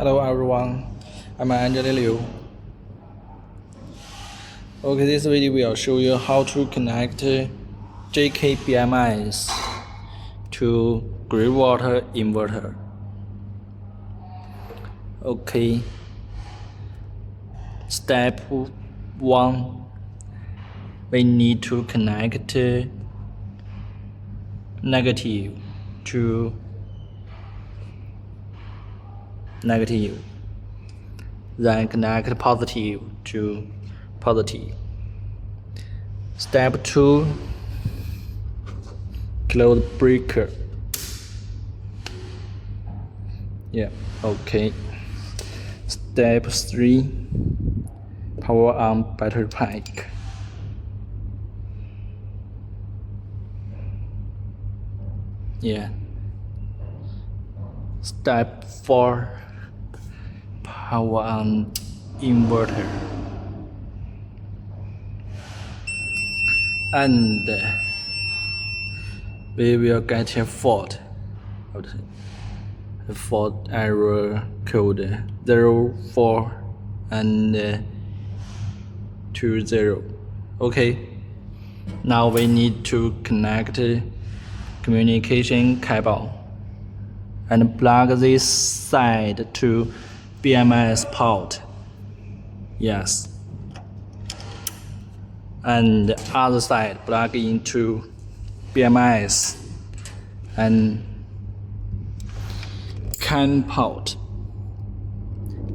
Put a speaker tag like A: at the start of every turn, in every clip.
A: Hello everyone, I'm Angela Liu. Okay, this video will show you how to connect JK BMS to Growatt inverter. Okay, step 1, we need to connect negative to negative, then connect positive to positive. Step 2, close breaker. Okay. Step 3, power on battery pack. Step 4, power on inverter. And we will get a fault error code 04 and 20. Okay, now we need to connect communication cable and plug this side to BMS port. Yes. And other side plug into BMS and CAN port.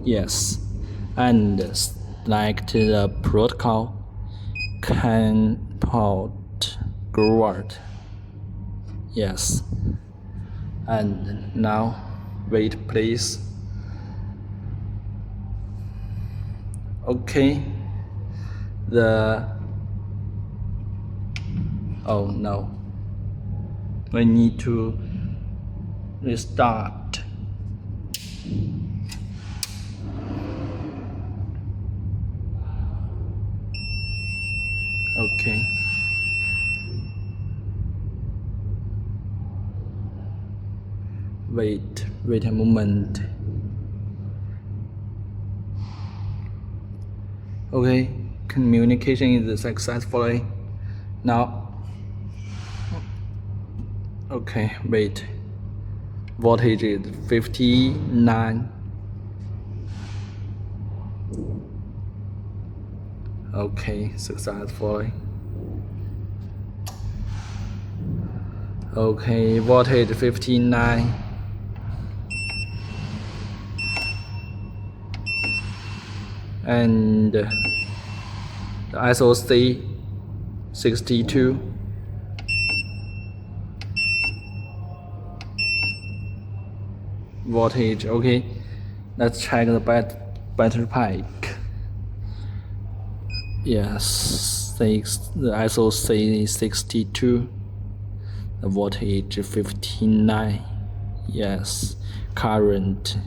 A: Yes. And select the protocol CAN port Growatt. Yes. And now wait please. Okay. Oh no, we need to restart. Okay. Wait a moment. Okay, communication is successfully. Now, okay, wait. Voltage is 59. Okay, successfully. Okay, voltage 59. And the SOC 62. Voltage. Okay, let's check the battery pack. Yes, the SOC 62, the voltage 59. Yes, current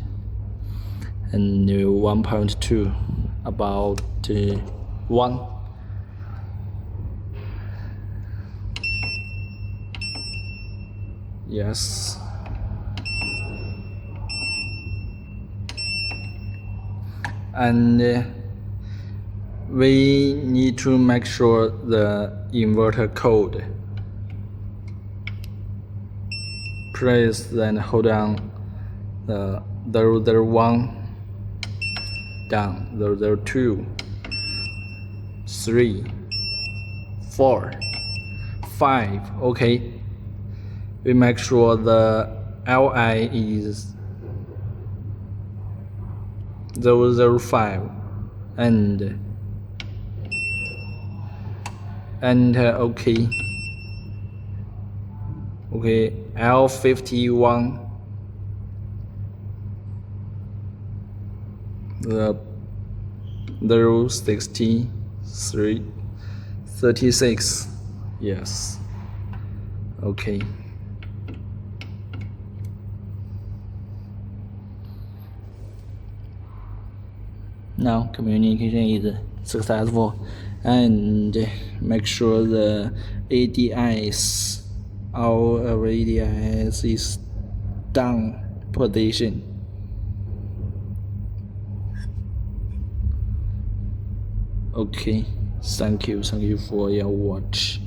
A: and 1.2, about 1. Yes. And we need to make sure the inverter code. Press then hold on the 001 down, 002, 3, 4, 5. Okay, we make sure the LI is 005 and enter. Okay, L51, the 063, 36. Yes. Okay. Now communication is successful, and make sure the ADS, our ADS is down position. Okay, thank you for your watch.